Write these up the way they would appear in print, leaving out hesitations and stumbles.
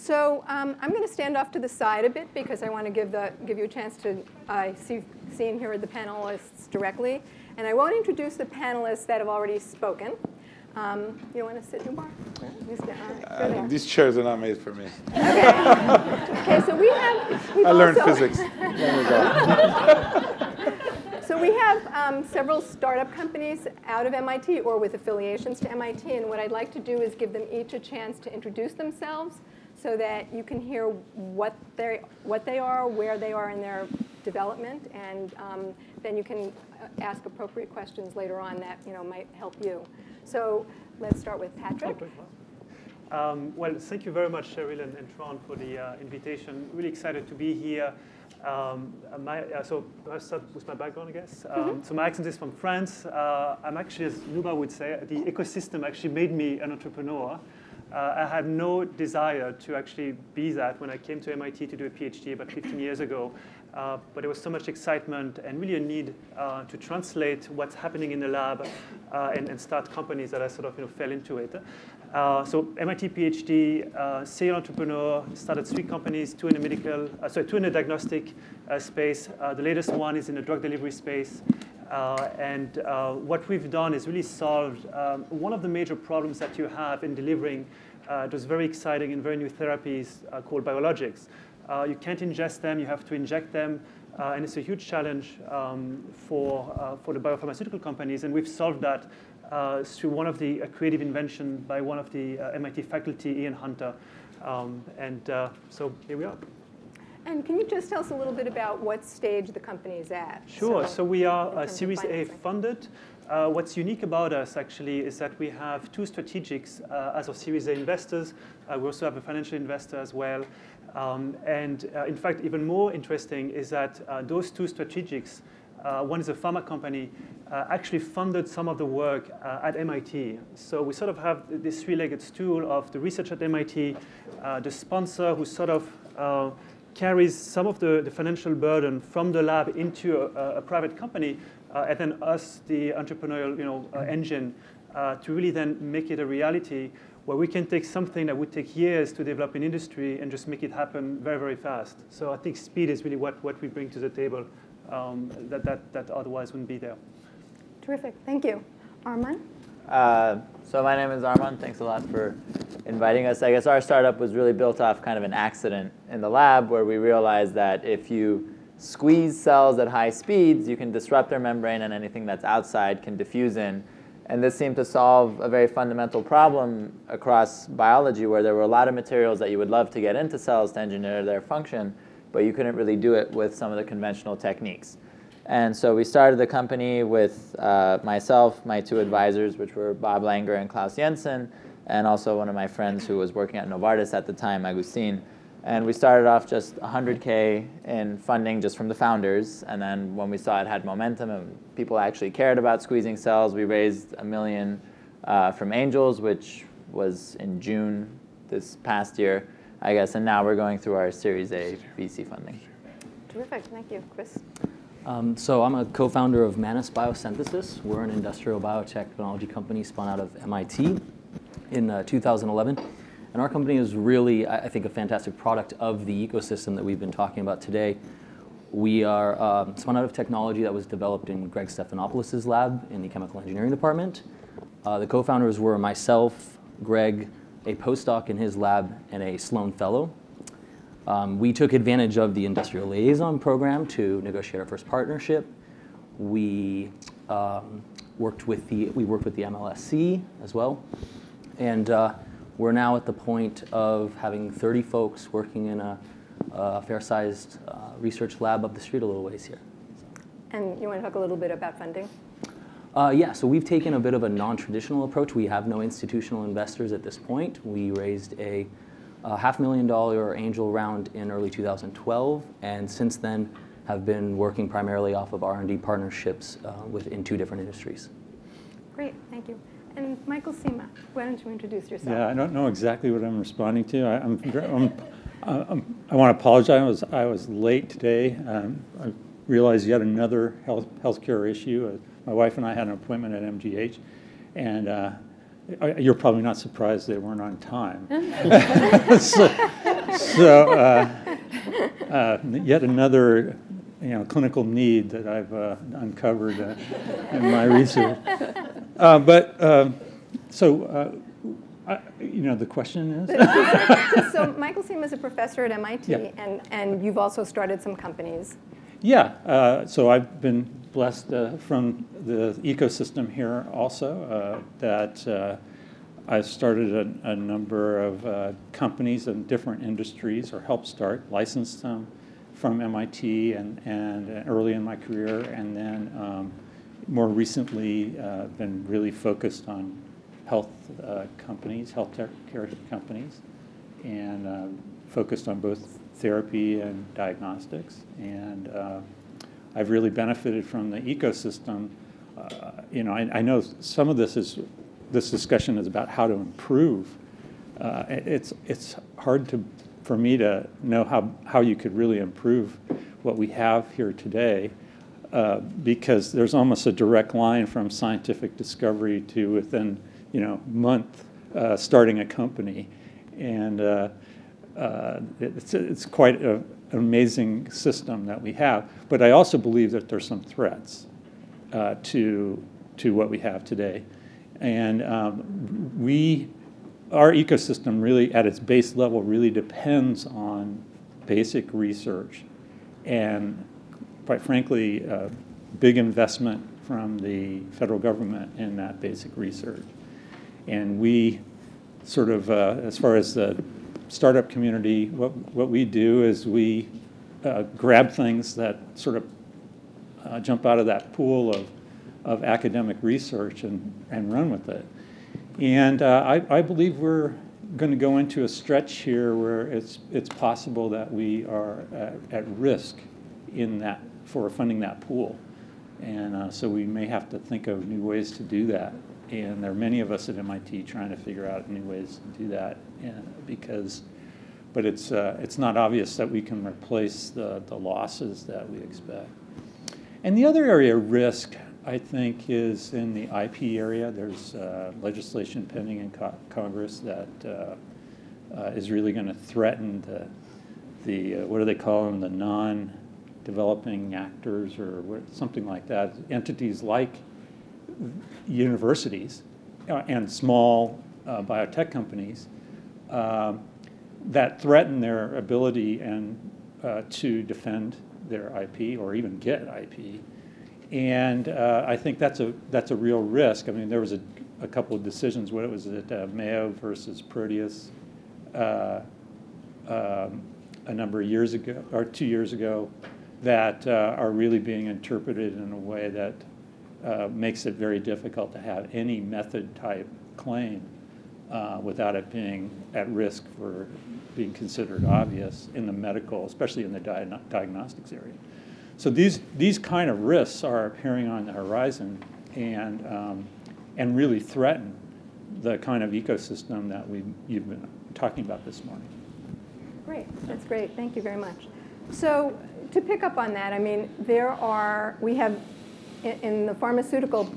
So I'm going to stand off to the side a bit because I want to give you a chance to see and hear the panelists directly. And I won't introduce the panelists that have already spoken. You want to sit, Nubar? These chairs are not made for me. Okay. Okay. So I learned physics. So we have several startup companies out of MIT or with affiliations to MIT. And what I'd like to do is give them each a chance to introduce themselves so that you can hear what they are, where they are in their development, and then you can ask appropriate questions later on that might help you. So let's start with Patrick. Well, thank you very much, Cheryl and Tron, for the invitation. Really excited to be here. So I'll start with my background, I guess. So my accent is from France. I'm actually, as Nubar would say, the ecosystem actually made me an entrepreneur. I had no desire to actually be that when I came to MIT to do a PhD about 15 years ago. But there was so much excitement and really a need to translate what's happening in the lab and start companies that I sort of fell into it. So MIT PhD, serial entrepreneur, started 3 companies, 2 in the 2 in the diagnostic space. The latest one is in the drug delivery space. And what we've done is really solved one of the major problems that you have in delivering those very exciting and very new therapies called biologics. You can't ingest them, you have to inject them, and it's a huge challenge for the biopharmaceutical companies, and we've solved that through one of the creative invention by one of the MIT faculty, Ian Hunter, so here we are. And can you just tell us a little bit about what stage the company is at? Sure. So we are Series A funded. What's unique about us, actually, is that we have 2 strategics as of Series A investors. We also have a financial investor as well. In fact, even more interesting is that those 2 strategics, one is a pharma company, actually funded some of the work at MIT. So we sort of have this 3-legged stool of the research at MIT, the sponsor who sort of carries some of the financial burden from the lab into a private company, and then us, the entrepreneurial engine, to really then make it a reality where we can take something that would take years to develop in industry and just make it happen very, very fast. So I think speed is really what we bring to the table that otherwise wouldn't be there. Terrific. Thank you. Arman? So my name is Arman. Thanks a lot for inviting us. I guess our startup was really built off kind of an accident in the lab where we realized that if you squeeze cells at high speeds, you can disrupt their membrane and anything that's outside can diffuse in. And this seemed to solve a very fundamental problem across biology where there were a lot of materials that you would love to get into cells to engineer their function, but you couldn't really do it with some of the conventional techniques. And so we started the company with myself, my 2 advisors, which were Bob Langer and Klaus Jensen, and also one of my friends who was working at Novartis at the time, Agustin. And we started off just $100K in funding just from the founders. And then when we saw it had momentum and people actually cared about squeezing cells, we raised $1 million from angels, which was in June this past year, I guess. And now we're going through our Series A VC funding. Terrific. Thank you. Chris? So I'm a co-founder of Manus Biosynthesis. We're an industrial biotechnology company spun out of MIT in 2011. And our company is really, I think, a fantastic product of the ecosystem that we've been talking about today. We are spun out of technology that was developed in Greg Stephanopoulos' lab in the chemical engineering department. The co-founders were myself, Greg, a postdoc in his lab, and a Sloan fellow. We took advantage of the industrial liaison program to negotiate our first partnership. We worked with the MLSC as well, and we're now at the point of having 30 folks working in a fair-sized research lab up the street a little ways here. And you want to talk a little bit about funding? Yeah, so we've taken a bit of a non-traditional approach. We have no institutional investors at this point. We raised a $500,000 angel round in early 2012, and since then have been working primarily off of R&D partnerships in 2 different industries. Great, thank you. And Michael Sima, why don't you introduce yourself? Yeah, I don't know exactly what I'm responding to. I want to apologize. I was late today. I realized yet another healthcare issue. My wife and I had an appointment at MGH, and you're probably not surprised they weren't on time. Yet another clinical need that I've uncovered in my research. The question is? So Michael Seam is a professor at MIT, Yeah. and you've also started some companies. Yeah, so I've been blessed from the ecosystem here also that I've started a number of companies in different industries, or helped start, licensed them from MIT and early in my career, and then more recently been really focused on health companies, health care companies, and focused on both therapy and diagnostics. And I've really benefited from the ecosystem. I know some of this discussion is about how to improve. It's hard for me to know how you could really improve what we have here today, because there's almost a direct line from scientific discovery to within month starting a company, and it's quite an amazing system that we have. But I also believe that there's some threats to what we have today, and our ecosystem really, at its base level, really depends on basic research, and quite frankly, big investment from the federal government in that basic research. And we sort of, as far as the startup community, what we do is we grab things that sort of jump out of that pool of academic research and run with it. And I believe we're going to go into a stretch here where it's possible that we are at risk for funding that pool. And so we may have to think of new ways to do that. And there are many of us at MIT trying to figure out new ways to do that, but it's not obvious that we can replace the losses that we expect. And the other area of risk, I think, is in the IP area. There's legislation pending in Congress that is really going to threaten the what do they call them, the non-developing actors, or something like that, entities like universities and small biotech companies that threaten their ability to defend their IP or even get IP. And I think that's a real risk. I mean, there was a couple of decisions. What was it, Mayo versus Proteus, a number of years ago, or 2 years ago, that are really being interpreted in a way that makes it very difficult to have any method-type claim without it being at risk for being considered obvious in the medical, especially in the diagnostics area. So these kind of risks are appearing on the horizon and really threaten the kind of ecosystem that you've been talking about this morning. Great, that's great. Thank you very much. So to pick up on that, I mean, we have in the pharmaceutical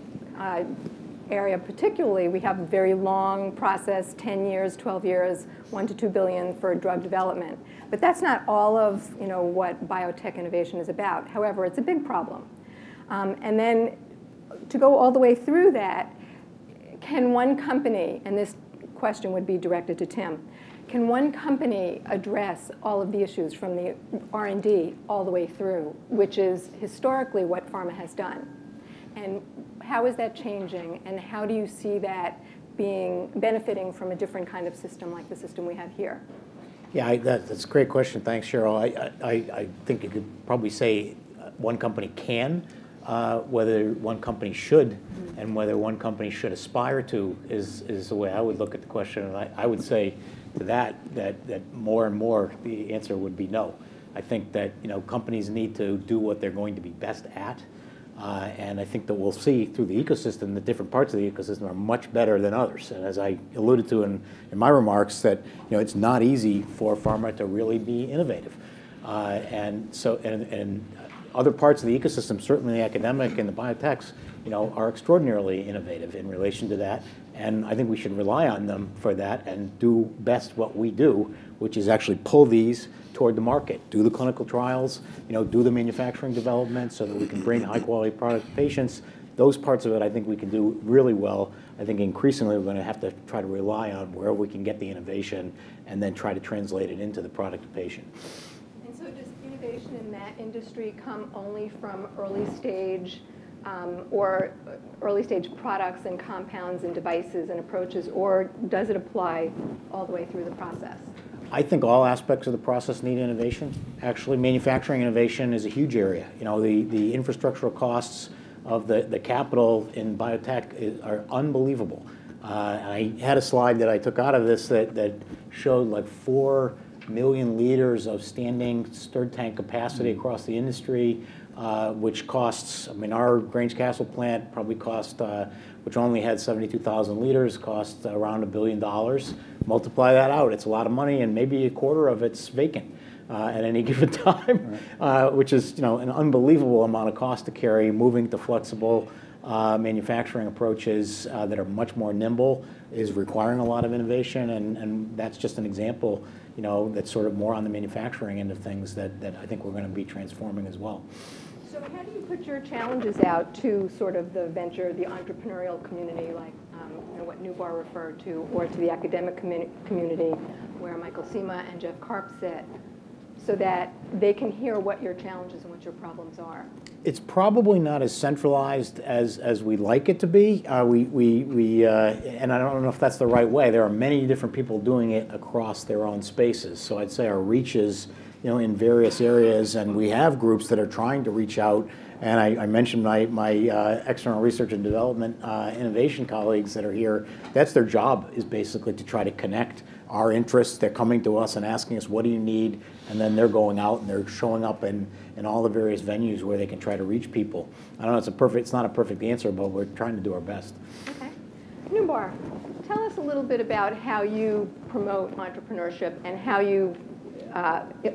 area particularly, we have a very long process, 10 years, 12 years, 1 to 2 billion for drug development. But that's not all of what biotech innovation is about. However, it's a big problem. And then to go all the way through that, can one company, and this question would be directed to Tim, can one company address all of the issues from the R&D all the way through, which is historically what pharma has done? And how is that changing, and how do you see that benefiting from a different kind of system like the system we have here? Yeah, that's a great question. Thanks, Cheryl. I think you could probably say one company can. Whether one company should, and whether one company should aspire to is the way I would look at the question. And I would say to that more and more the answer would be no. I think that companies need to do what they're going to be best at. And I think that we'll see through the ecosystem that different parts of the ecosystem are much better than others. And as I alluded to in my remarks, that it's not easy for pharma to really be innovative. And other parts of the ecosystem, certainly the academic and the biotechs, are extraordinarily innovative in relation to that. And I think we should rely on them for that and do best what we do, which is actually pull these toward the market, do the clinical trials, do the manufacturing development so that we can bring high-quality product to patients. Those parts of it I think we can do really well. I think increasingly we're going to have to try to rely on where we can get the innovation and then try to translate it into the product to patient. And so does innovation in that industry come only from early stage or early stage products and compounds and devices and approaches, or does it apply all the way through the process? I think all aspects of the process need innovation. Actually, manufacturing innovation is a huge area. The infrastructural costs of the capital in biotech are unbelievable. I had a slide that I took out of this that showed like 4 million liters of standing stirred tank capacity across the industry, which costs, our Grange Castle plant probably cost, which only had 72,000 liters, cost around $1 billion. Multiply that out, it's a lot of money, and maybe a quarter of it's vacant at any given time, which is an unbelievable amount of cost to carry. Moving to flexible manufacturing approaches that are much more nimble is requiring a lot of innovation, and that's just an example that's sort of more on the manufacturing end of things that I think we're going to be transforming as well. So how do you put your challenges out to sort of the venture, the entrepreneurial community, like what Nubar referred to, or to the academic community where Michael Sema and Jeff Karp sit, so that they can hear what your challenges and what your problems are? It's probably not as centralized as we'd like it to be. And I don't know if that's the right way. There are many different people doing it across their own spaces. So I'd say our reach is in various areas, and we have groups that are trying to reach out. And I mentioned my external research and development innovation colleagues that are here. That's their job, is basically to try to connect our interests. They're coming to us and asking us, what do you need? And then they're going out and they're showing up in all the various venues where they can try to reach people. I don't know, it's not a perfect answer, but we're trying to do our best. Okay. Nubar, tell us a little bit about how you promote entrepreneurship and how you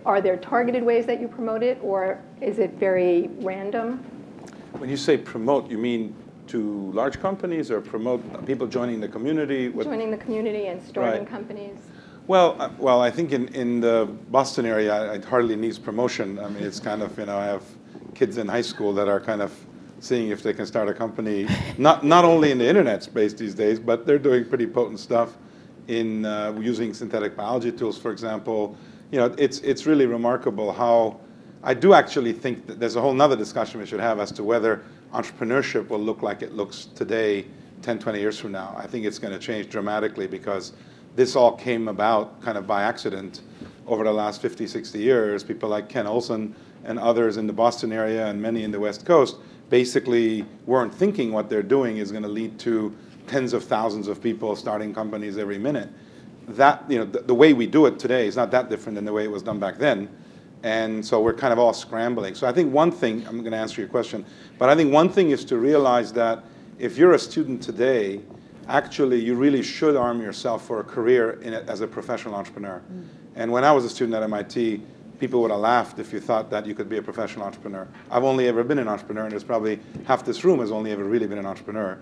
are there targeted ways that you promote it, or is it very random? When you say promote, you mean to large companies or promote people joining the community? Joining the community and starting companies. Well, I think in the Boston area, it hardly needs promotion. It's kind of, I have kids in high school that are kind of seeing if they can start a company, not only in the internet space these days, but they're doing pretty potent stuff in using synthetic biology tools, for example. It's really remarkable how I do actually think that there's a whole nother discussion we should have as to whether entrepreneurship will look like it looks today 10, 20 years from now. I think it's going to change dramatically because this all came about kind of by accident over the last 50, 60 years. People like Ken Olson and others in the Boston area and many in the West Coast basically weren't thinking what they're doing is going to lead to tens of thousands of people starting companies every minute. That, the way we do it today is not that different than the way it was done back then. And so we're kind of all scrambling. So I think one thing, I'm going to answer your question, but I think one thing is to realize that if you're a student today, actually you really should arm yourself for a career in it as a professional entrepreneur. And when I was a student at MIT, people would have laughed if you thought that you could be a professional entrepreneur. I've only ever been an entrepreneur, and there's probably half this room has only ever really been an entrepreneur.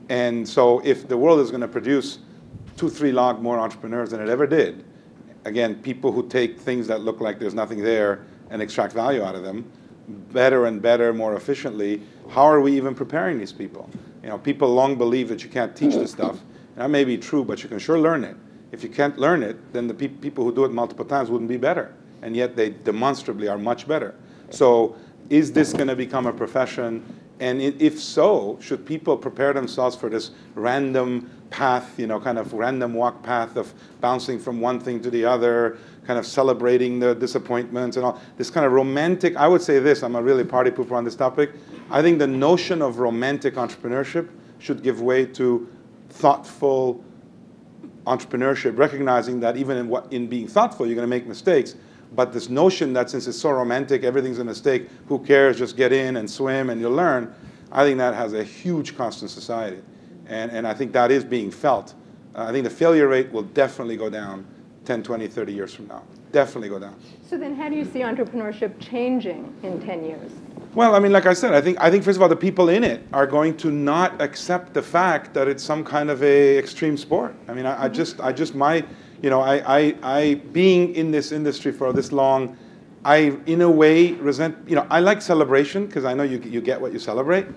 And so if the world is going to produce 2-3 log more entrepreneurs than it ever did, again, people who take things that look like there's nothing there and extract value out of them better and better, more efficiently, how are we even preparing these people? People long believe that you can't teach this stuff. And that may be true, but you can sure learn it. If you can't learn it, then the people who do it multiple times wouldn't be better. And yet they demonstrably are much better. So is this going to become a profession? And if so, should people prepare themselves for this random path, kind of random walk path of bouncing from one thing to the other, kind of celebrating the disappointments and all, this kind of romantic, I would say this, I'm a really party pooper on this topic, I think the notion of romantic entrepreneurship should give way to thoughtful entrepreneurship, recognizing that even in being thoughtful, you're going to make mistakes. But this notion that since it's so romantic, everything's a mistake, who cares, just get in and swim and you'll learn, I think that has a huge cost in society. And I think that is being felt. I think the failure rate will definitely go down 10, 20, 30 years from now. Definitely go down. So then how do you see entrepreneurship changing in 10 years? Well, I mean, like I said, I think first of all, the people in it are going to not accept the fact that it's some kind of a extreme sport. I mean, I being in this industry for this long, I, in a way, resent, I like celebration because I know you get what you celebrate,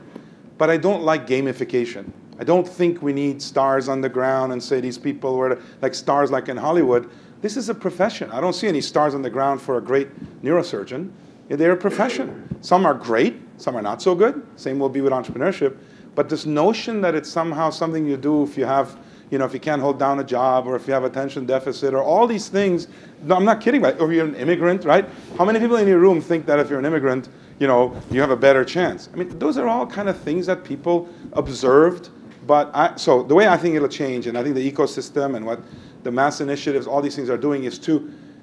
but I don't like gamification. I don't think we need stars on the ground and say these people were like stars like in Hollywood. This is a profession. I don't see any stars on the ground for a great neurosurgeon. They're a profession. Some are great, some are not so good. Same will be with entrepreneurship. But this notion that it's somehow something you do if you have, if you can't hold down a job or if you have attention deficit or all these things, no, I'm not kidding, right? Or you're an immigrant, right? How many people in your room think that if you're an immigrant, you have a better chance? I mean, those are all kind of things that people observed. But so the way I think it'll change, and I think the ecosystem and what the mass initiatives, all these things are doing is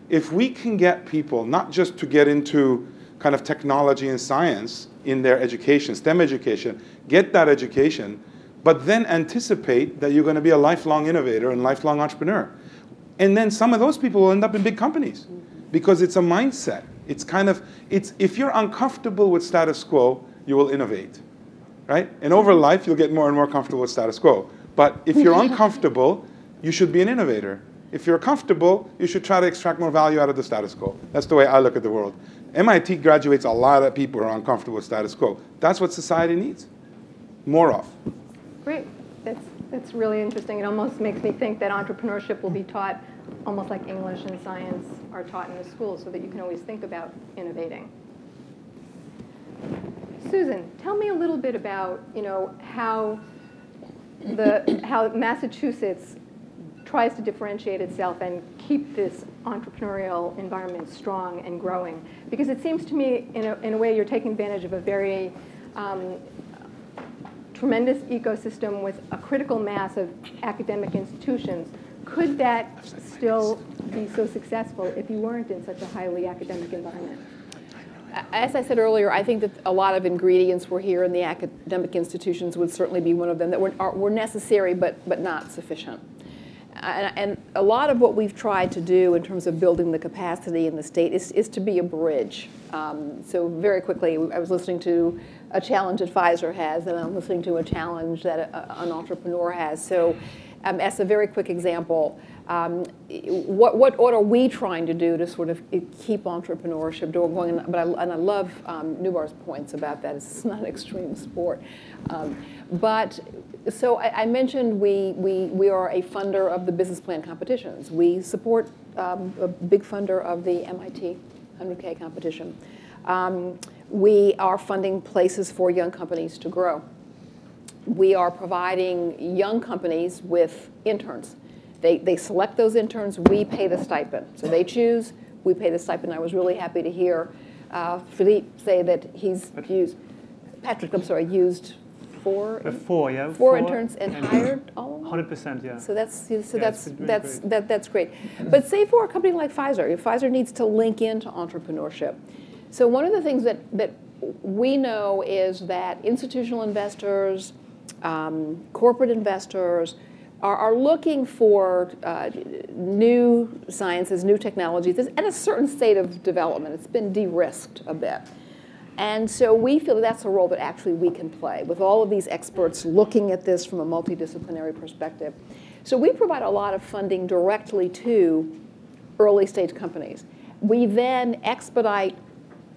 if we can get people not just to get into kind of technology and science in their education, STEM education, get that education, but then anticipate that you're going to be a lifelong innovator and lifelong entrepreneur. And then some of those people will end up in big companies because it's a mindset. If you're uncomfortable with status quo, you will innovate, right? And over life, you'll get more and more comfortable with status quo. But if you're uncomfortable, you should be an innovator. If you're comfortable, you should try to extract more value out of the status quo. That's the way I look at the world. MIT graduates a lot of people who are uncomfortable with status quo. That's what society needs. More of. Great. That's really interesting. It almost makes me think that entrepreneurship will be taught almost like English and science are taught in the schools so that you can always think about innovating. Susan, tell me a little bit about how Massachusetts tries to differentiate itself and keep this entrepreneurial environment strong and growing. Because it seems to me, in a way, you're taking advantage of a very tremendous ecosystem with a critical mass of academic institutions. Could that still be so successful if you weren't in such a highly academic environment? As I said earlier, I think that a lot of ingredients were here in the academic institutions would certainly be one of them that were necessary but not sufficient. And a lot of what we've tried to do in terms of building the capacity in the state is to be a bridge. So very quickly, I was listening to a challenge that Pfizer has, and I'm listening to a challenge that an entrepreneur has. So as a very quick example, what are we trying to do to sort of keep entrepreneurship going? And I love Nubar's points about that. It's not an extreme sport. So I mentioned we are a funder of the business plan competitions. We support a big funder of the MIT 100K competition. We are funding places for young companies to grow. We are providing young companies with interns. They select those interns, we pay the stipend. So they choose, we pay the stipend. I was really happy to hear Philippe say that he's used, Patrick, I'm sorry, used four interns and hired all of them? 100%, yeah. So that's great. But say for a company like Pfizer, Pfizer needs to link into entrepreneurship. So one of the things that we know is that institutional investors, corporate investors are looking for new sciences, new technologies at a certain state of development. It's been de-risked a bit. And so we feel that that's a role that actually we can play with all of these experts looking at this from a multidisciplinary perspective. So we provide a lot of funding directly to early stage companies. We then expedite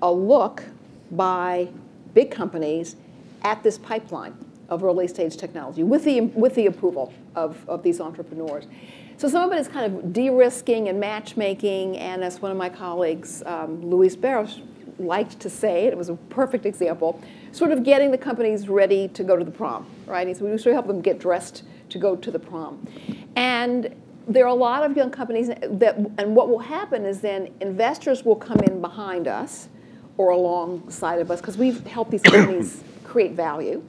a look by big companies at this pipeline of early stage technology with the approval of these entrepreneurs. So some of it is kind of de-risking and matchmaking, and as one of my colleagues, Luis Barros, liked to say, it was a perfect example, sort of getting the companies ready to go to the prom, right? So we sort of help them get dressed to go to the prom. And there are a lot of young companies and what will happen is then investors will come in behind us or alongside of us because we've helped these companies create value.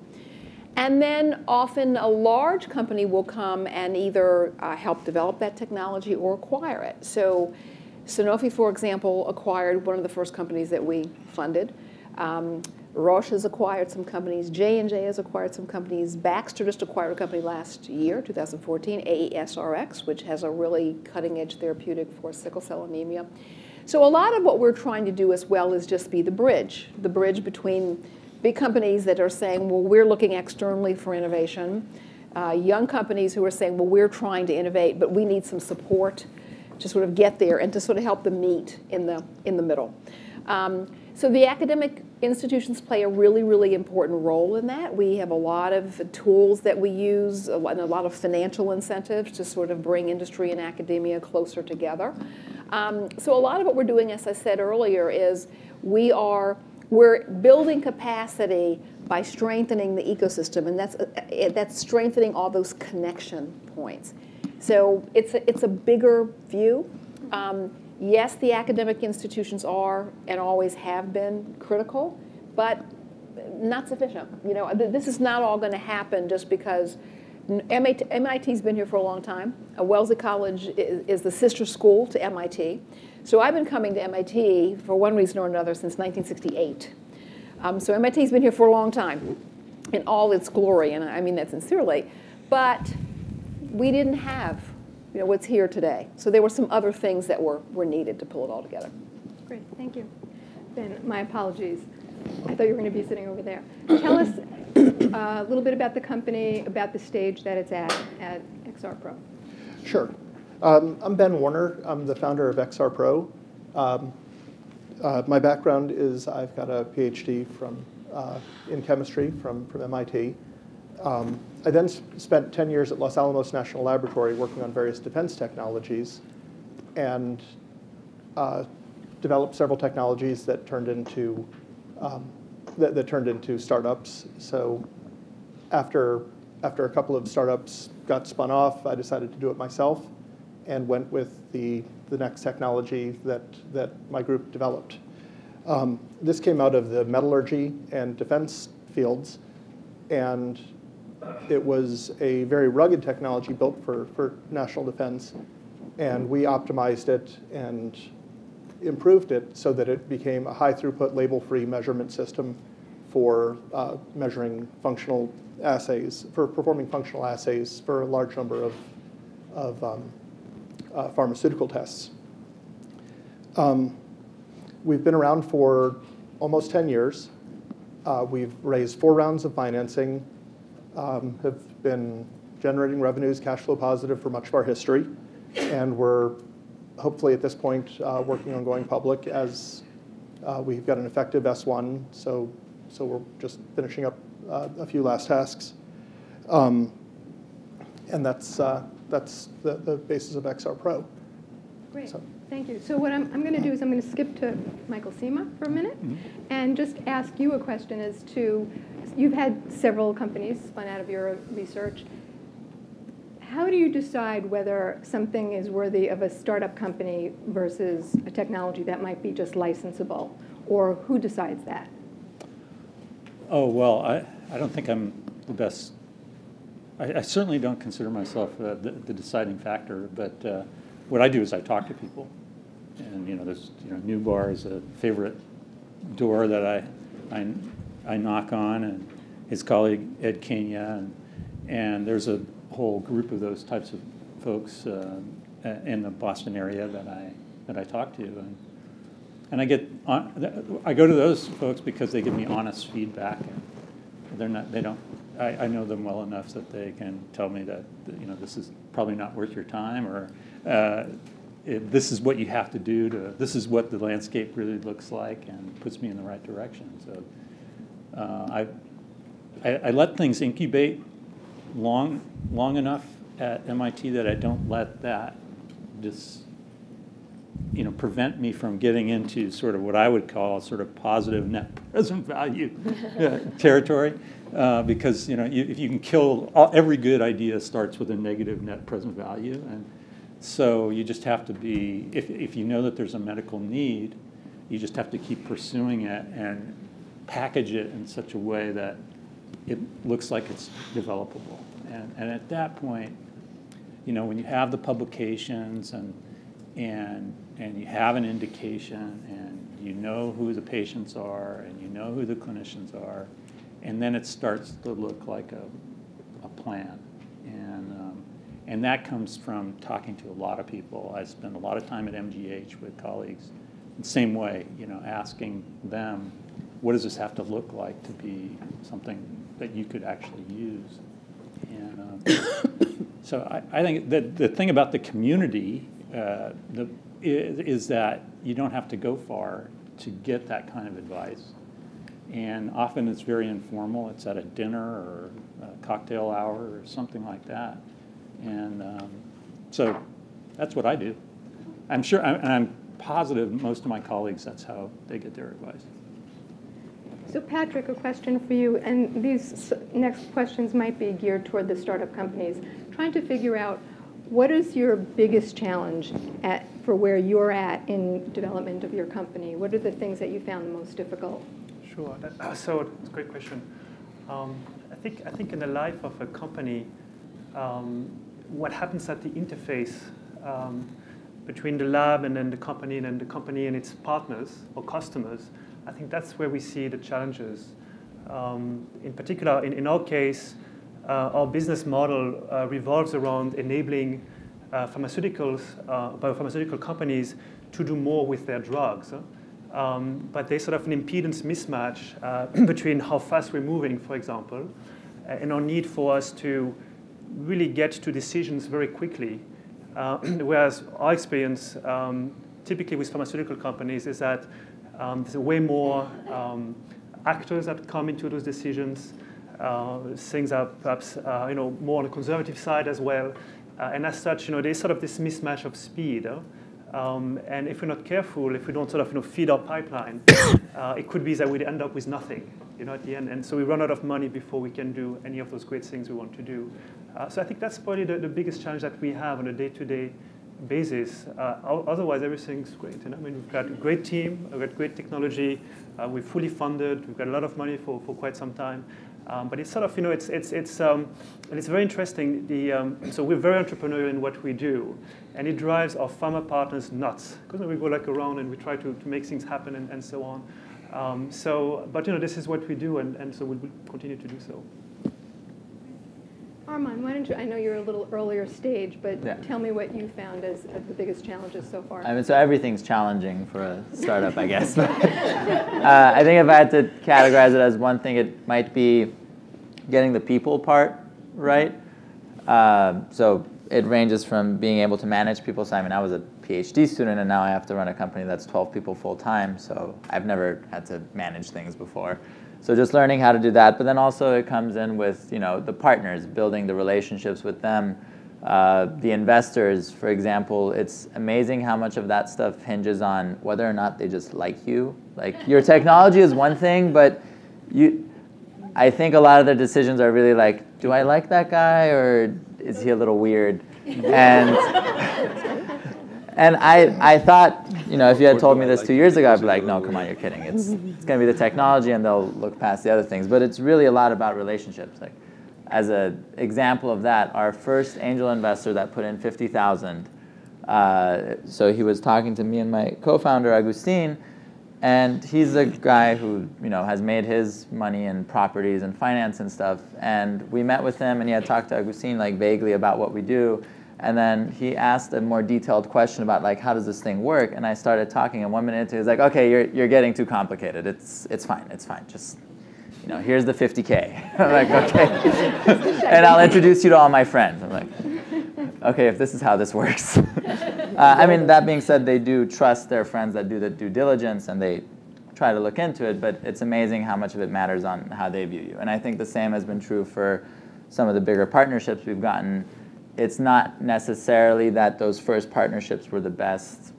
And then often a large company will come and either help develop that technology or acquire it. So Sanofi, for example, acquired one of the first companies that we funded. Roche has acquired some companies. J&J has acquired some companies. Baxter just acquired a company last year, 2014, AESRX, which has a really cutting-edge therapeutic for sickle cell anemia. So a lot of what we're trying to do as well is just be the bridge between big companies that are saying, well, we're looking externally for innovation, young companies who are saying, well, we're trying to innovate, but we need some support to sort of get there and to sort of help them meet in the middle. So the academic institutions play a really, really important role in that. We have a lot of tools that we use and a lot of financial incentives to sort of bring industry and academia closer together. So a lot of what we're doing, as I said earlier, is we're building capacity by strengthening the ecosystem, and that's strengthening all those connection points. So it's a bigger view. Yes, the academic institutions are and always have been critical, but not sufficient. You know, this is not all going to happen just because MIT's been here for a long time. Wellesley College is the sister school to MIT. So I've been coming to MIT for one reason or another since 1968. So MIT's been here for a long time in all its glory, and I mean that sincerely. But we didn't have what's here today. So there were some other things that were needed to pull it all together. Great, thank you. Ben, my apologies. I thought you were going to be sitting over there. Tell us a little bit about the company, about the stage that it's at XR Pro. Sure. I'm Ben Warner. I'm the founder of XR Pro. My background is I've got a PhD in chemistry from MIT. I then spent 10 years at Los Alamos National Laboratory working on various defense technologies and developed several technologies that turned into startups. So after a couple of startups got spun off, I decided to do it myself and went with the next technology that my group developed. This came out of the metallurgy and defense fields, and it was a very rugged technology built for national defense, and we optimized it and improved it so that it became a high-throughput, label-free measurement system for measuring functional assays, for performing functional assays for a large number of pharmaceutical tests. We've been around for almost 10 years. We've raised 4 rounds of financing, have been generating revenues, cash flow positive for much of our history, and we're hopefully at this point working on going public as we've got an effective S1, so we're just finishing up a few last tasks. And that's the basis of XR Pro. Great, thank you. So what I'm going to do is I'm going to skip to Michael Sema for a minute and just ask you a question as to, you've had several companies spun out of your research. How do you decide whether something is worthy of a startup company versus a technology that might be just licensable? Or who decides that? Oh, well, I don't think I'm the best. I certainly don't consider myself the deciding factor, but what I do is I talk to people. And there's Newbar is a favorite door that I knock on, and his colleague Ed Kenya, and there's a whole group of those types of folks in the Boston area that I talk to, and I go to those folks because they give me honest feedback. I know them well enough that they can tell me that this is probably not worth your time, or this is what you have to do this is what the landscape really looks like, and puts me in the right direction. So I let things incubate long enough at MIT that I don't let that just prevent me from getting into sort of what I would call sort of positive net present value territory, because if you can kill every good idea starts with a negative net present value, and so you just have to be, if you know that there's a medical need, you just have to keep pursuing it and package it in such a way that it looks like it's developable. And at that point, when you have the publications and you have an indication, and you know who the patients are, and you know who the clinicians are, and then it starts to look like a plan. And that comes from talking to a lot of people. I spend a lot of time at MGH with colleagues same way, asking them, what does this have to look like to be something that you could actually use? And so I think that the thing about the community is that you don't have to go far to get that kind of advice. And often it's very informal. It's at a dinner or a cocktail hour or something like that. And so that's what I do. I'm sure, and I'm positive most of my colleagues, that's how they get their advice. So Patrick, a question for you, and these next questions might be geared toward the startup companies. Trying to figure out what is your biggest challenge for where you're at in development of your company? What are the things that you found the most difficult? Sure. So it's a great question. I think in the life of a company, what happens at the interface between the lab and then the company and its partners or customers, I think that's where we see the challenges. In particular, in our case, our business model revolves around enabling biopharmaceutical companies to do more with their drugs. But there's sort of an impedance mismatch between how fast we're moving, for example, and our need for us to really get to decisions very quickly. Whereas our experience, typically with pharmaceutical companies, is that there's way more actors that come into those decisions. Things are perhaps more on the conservative side as well. And as such, there's sort of this mismatch of speed. And if we're not careful, if we don't sort of feed our pipeline, it could be that we end up with nothing, at the end. And so we run out of money before we can do any of those great things we want to do. So I think that's probably the biggest challenge that we have on a day-to-day basis. Otherwise, everything's great. I mean, we've got a great team, we've got great technology, we're fully funded, we've got a lot of money for quite some time. But it's sort of, and it's very interesting. So we're very entrepreneurial in what we do, and it drives our pharma partners nuts because we go around and we try to make things happen and so on. But this is what we do, and so we'll continue to do so. Armand, why don't you, I know you're a little earlier stage, but tell me what you found as the biggest challenges so far. I mean, so everything's challenging for a startup, I guess. I think if I had to categorize it as one thing, it might be getting the people part right. So it ranges from being able to manage people. So I mean, I was a PhD student, and now I have to run a company that's 12 people full time. So I've never had to manage things before. So just learning how to do that, but then also it comes in with the partners, building the relationships with them, the investors, for example. It's amazing how much of that stuff hinges on whether or not they just like you. Like your technology is one thing, but I think a lot of the decisions are really like, do I like that guy or is he a little weird? And I thought, if you had told me this 2 years ago, I'd be like, no, come on, you're kidding. It's going to be the technology, and they'll look past the other things. But it's really a lot about relationships. Like, as an example of that, our first angel investor that put in $50,000, so he was talking to me and my co-founder, Agustin, and he's a guy who has made his money in properties and finance and stuff. And we met with him, and he had talked to Agustin like vaguely about what we do. And then he asked a more detailed question about like, how does this thing work? And I started talking, and 1 minute into it, he was like, okay, you're getting too complicated. It's fine. Just, here's the 50K. I'm like, okay. And I'll introduce you to all my friends. I'm like, okay, if this is how this works. I mean, that being said, they do trust their friends that do the due diligence, and they try to look into it. But it's amazing how much of it matters on how they view you. And I think the same has been true for some of the bigger partnerships we've gotten. It's not necessarily that those first partnerships were the best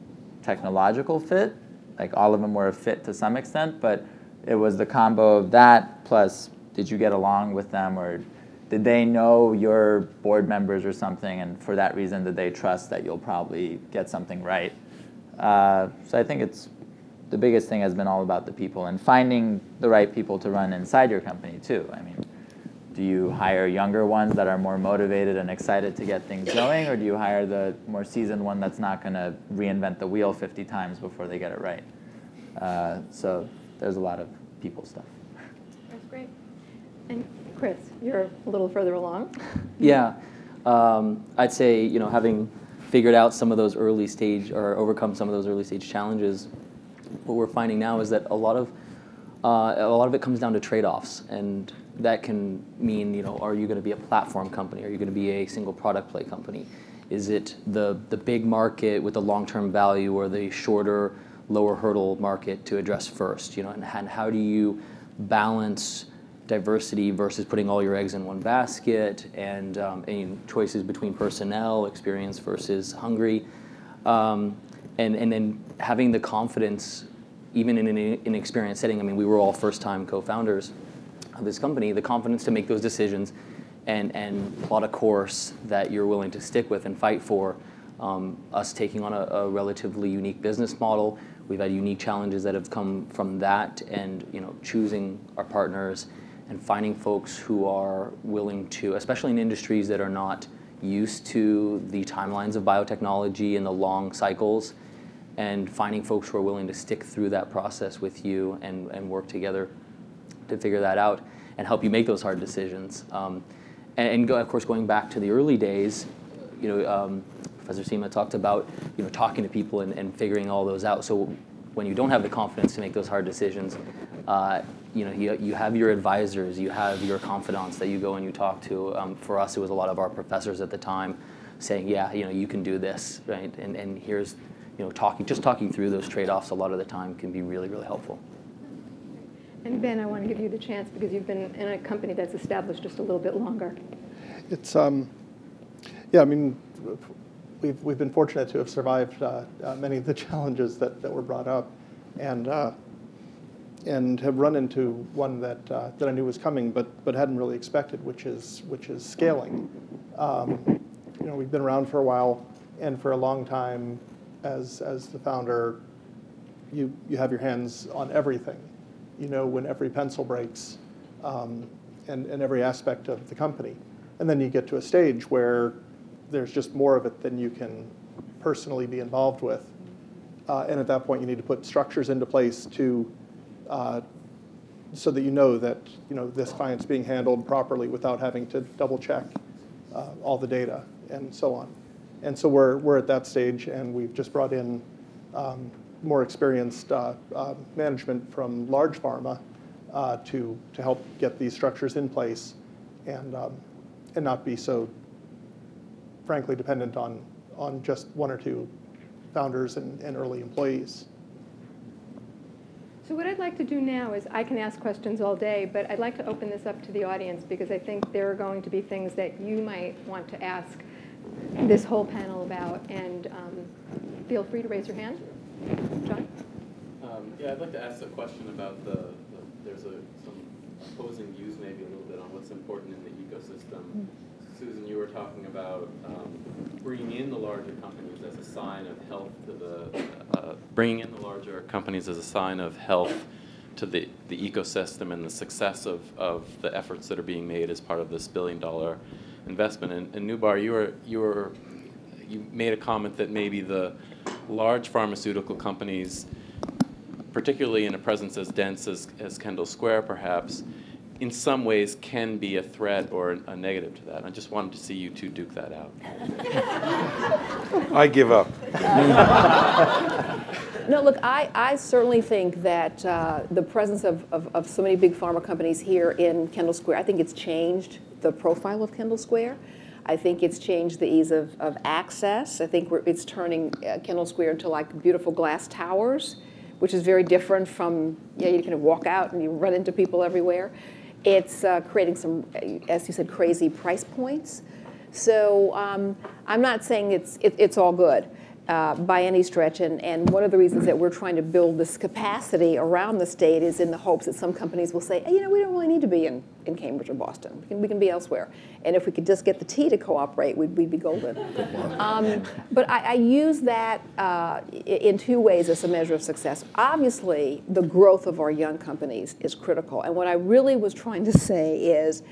technological fit. Like all of them were a fit to some extent, but it was the combo of that plus did you get along with them, or did they know your board members or something, and for that reason did they trust that you'll probably get something right. So I think the biggest thing has been all about the people and finding the right people to run inside your company too. I mean, do you hire younger ones that are more motivated and excited to get things going, or do you hire the more seasoned one that's not going to reinvent the wheel 50 times before they get it right? So there's a lot of people stuff. That's great. And Chris, you're a little further along. Yeah. I'd say, having figured out some of those early stage or overcome some of those early stage challenges, what we're finding now is that a lot of it comes down to trade-offs, and that can mean, are you going to be a platform company? Are you going to be a single product play company? Is it the big market with the long-term value, or the shorter, lower hurdle market to address first? And how do you balance diversity versus putting all your eggs in one basket, and choices between personnel, experience versus hungry, and then having the confidence, even in an inexperienced setting. I mean, we were all first-time co-founders of this company. The confidence to make those decisions and plot a course that you're willing to stick with and fight for. Us taking on a relatively unique business model. We've had unique challenges that have come from that, and choosing our partners and finding folks who are willing to, especially in industries that are not used to the timelines of biotechnology and the long cycles, and finding folks who are willing to stick through that process with you and work together to figure that out and help you make those hard decisions. Of course, going back to the early days, Professor Seema talked about talking to people and figuring all those out. So when you don't have the confidence to make those hard decisions, you have your advisors, you have your confidants that you go and you talk to. For us, it was a lot of our professors at the time saying, yeah, you can do this, right? And here's, talking through those trade-offs a lot of the time can be really, really helpful. And Ben, I want to give you the chance because you've been in a company that's established just a little bit longer. It's, yeah, I mean, we've been fortunate to have survived many of the challenges that were brought up, and have run into one that I knew was coming, but hadn't really expected, which is scaling. We've been around for a while, and for a long time, as the founder, you have your hands on everything. When every pencil breaks, and every aspect of the company, and then you get to a stage where there's just more of it than you can personally be involved with, and at that point, you need to put structures into place to so that that this client's being handled properly without having to double check all the data and so on. And so we're at that stage, and we've just brought in more experienced management from large pharma to help get these structures in place, and not be so, frankly, dependent on just one or two founders and early employees. So what I'd like to do now is I can ask questions all day, but I'd like to open this up to the audience because I think there are going to be things that you might want to ask this whole panel about, and feel free to raise your hand. John? Yeah, I'd like to ask a question about there's some opposing views maybe a little bit on what's important in the ecosystem. Susan, you were talking about bringing in the larger companies as a sign of health to the ecosystem and the success of the efforts that are being made as part of this billion-dollar investment. And Nubar, you made a comment that maybe the large pharmaceutical companies, particularly in a presence as dense as Kendall Square, perhaps, in some ways can be a threat or a negative to that. I just wanted to see you two duke that out. I give up. No, look, I certainly think that the presence of so many big pharma companies here in Kendall Square, I think it's changed the profile of Kendall Square. I think it's changed the ease of access. I think it's turning Kendall Square into like beautiful glass towers, which is very different from, you kind of walk out and you run into people everywhere. It's creating some, as you said, crazy price points. So I'm not saying it's all good by any stretch. And one of the reasons that we're trying to build this capacity around the state is in the hopes that some companies will say, hey, we don't really need to be in Cambridge or Boston. We can be elsewhere. And if we could just get the T to cooperate, we'd be golden. But I use that in two ways as a measure of success. Obviously, the growth of our young companies is critical. And what I really was trying to say is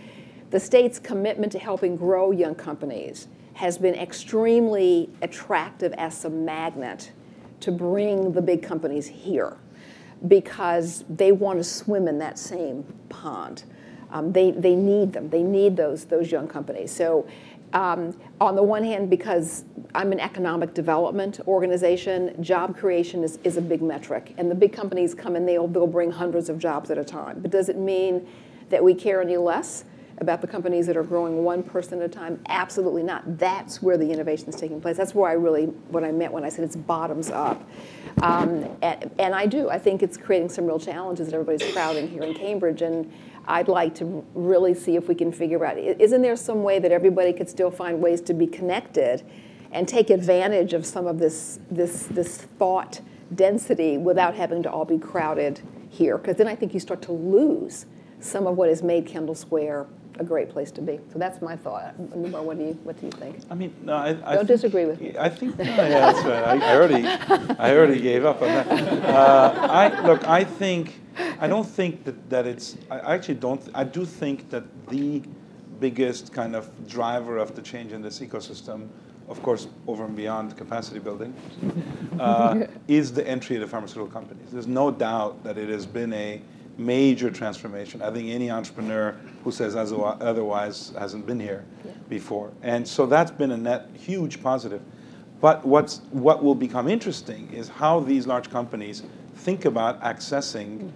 the state's commitment to helping grow young companies has been extremely attractive as a magnet to bring the big companies here because they want to swim in that same pond. They need them. They need those young companies. So On the one hand, because I'm an economic development organization, job creation is a big metric. And the big companies come and they'll bring hundreds of jobs at a time. But does it mean that we care any less about the companies that are growing one person at a time? Absolutely not. That's where the innovation is taking place. That's where what I meant when I said it's bottoms up. And I do. I think it's creating some real challenges that everybody's crowding here in Cambridge. And I'd like to really see if we can figure out, isn't there some way that everybody could still find ways to be connected and take advantage of some of this thought density without having to all be crowded here? Because then I think you start to lose some of what has made Kendall Square a great place to be. So that's my thought. Newbar, what do you think? I mean, no, I don't disagree with me. I think, no, yeah, that's right. I already gave up on that. Look, I don't think that it's. I actually don't. I do think that the biggest kind of driver of the change in this ecosystem, of course, over and beyond capacity building, is the entry of the pharmaceutical companies. There's no doubt that it has been a major transformation. I think any entrepreneur who says otherwise hasn't been here before. And so that's been a net huge positive. But what will become interesting is how these large companies think about accessing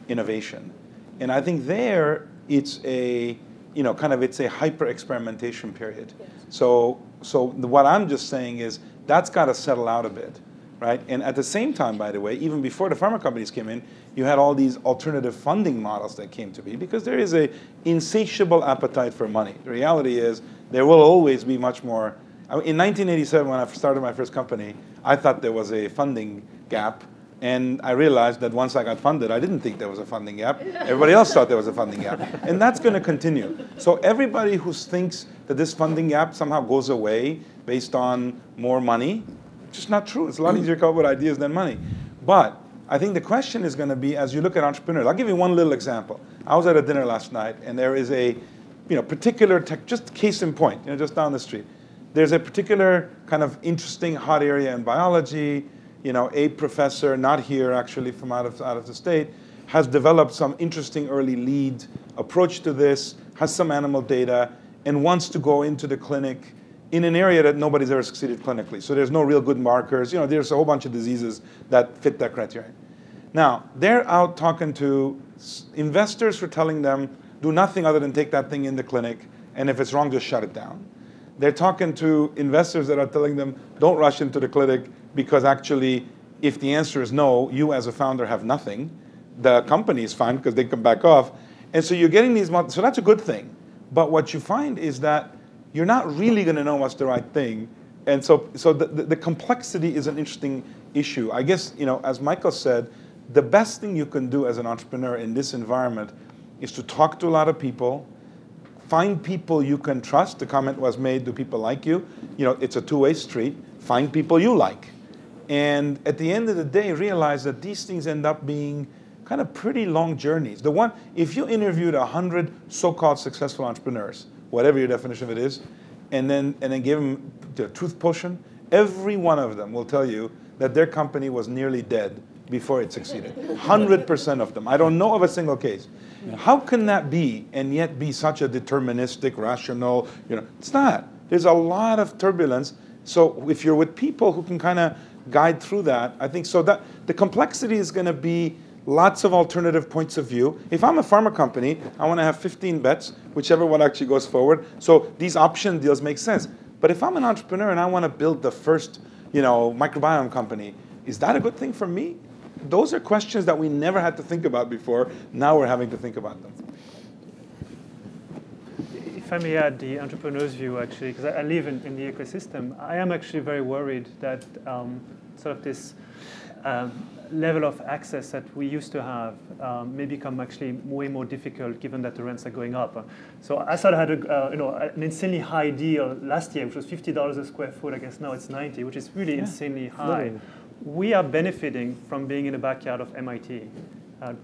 innovation. And I think there it's a, it's a hyper experimentation period. Yes. So what I'm just saying is that's got to settle out a bit. Right? And at the same time, by the way, even before the pharma companies came in, you had all these alternative funding models that came to be because there is an insatiable appetite for money. The reality is there will always be much more. In 1987, when I started my first company, I thought there was a funding gap. And I realized that once I got funded, I didn't think there was a funding gap. Everybody else thought there was a funding gap. And that's going to continue. So everybody who thinks that this funding gap somehow goes away based on more money, just not true. It's a lot easier to come up with ideas than money. But I think the question is going to be, as you look at entrepreneurs, I'll give you one little example. I was at a dinner last night, and there is a particular tech, just case in point, just down the street. There's a particular kind of interesting hot area in biology. A professor, not here actually, from out of the state, has developed some interesting early lead approach to this, has some animal data, and wants to go into the clinic in an area that nobody's ever succeeded clinically. So there's no real good markers. There's a whole bunch of diseases that fit that criterion. Now, they're out talking to investors who are telling them, do nothing other than take that thing in the clinic, and if it's wrong, just shut it down. They're talking to investors that are telling them, don't rush into the clinic, because actually, if the answer is no, you as a founder have nothing. The company is fine because they can back off. And so you're getting these, so that's a good thing. But what you find is that you're not really going to know what's the right thing. And so the complexity is an interesting issue. I guess, as Michael said, the best thing you can do as an entrepreneur in this environment is to talk to a lot of people, find people you can trust. The comment was made, do people like you? It's a two-way street. Find people you like. And at the end of the day, realize that these things end up being kind of pretty long journeys. If you interviewed 100 so-called successful entrepreneurs, whatever your definition of it is, and then give them the truth potion, every one of them will tell you that their company was nearly dead before it succeeded. 100% of them. I don't know of a single case. Yeah. How can that be and yet be such a deterministic, rational, it's not. There's a lot of turbulence. So if you're with people who can kind of guide through that, I think so that the complexity is going to be lots of alternative points of view. If I'm a pharma company, I want to have 15 bets, whichever one actually goes forward. So these option deals make sense. But if I'm an entrepreneur and I want to build the first, microbiome company, is that a good thing for me? Those are questions that we never had to think about before. Now we're having to think about them. If I may add the entrepreneur's view, actually, because I live in the ecosystem, I am actually very worried that sort of this level of access that we used to have may become actually way more difficult given that the rents are going up. So I sort of had an insanely high deal last year, which was $50 a square foot. I guess now it's 90, which is really insanely high. Literally. We are benefiting from being in the backyard of MIT.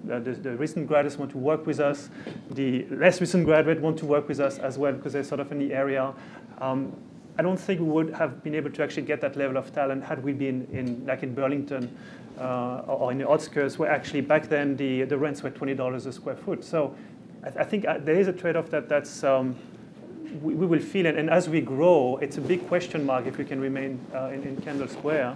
The recent graduates want to work with us. The less recent graduates want to work with us as well because they're sort of in the area. I don't think we would have been able to actually get that level of talent had we been in Burlington or in the outskirts, where actually back then the rents were $20 a square foot. So I think there is a trade-off that's we will feel it. And as we grow, it's a big question mark if we can remain in Kendall Square.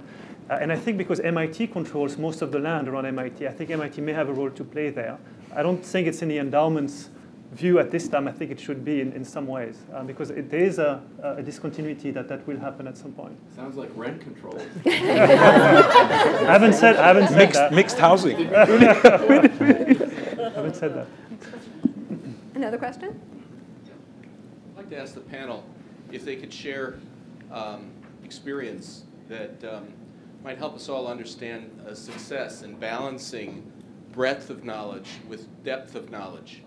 And I think because MIT controls most of the land around MIT, I think MIT may have a role to play there. I don't think it's in the endowment's view at this time. I think it should be in some ways, because there is a discontinuity that will happen at some point. Sounds like rent control. I haven't said that. Mixed housing. I haven't said that. Another question? I'd like to ask the panel if they could share experience that might help us all understand success in balancing breadth of knowledge with depth of knowledge.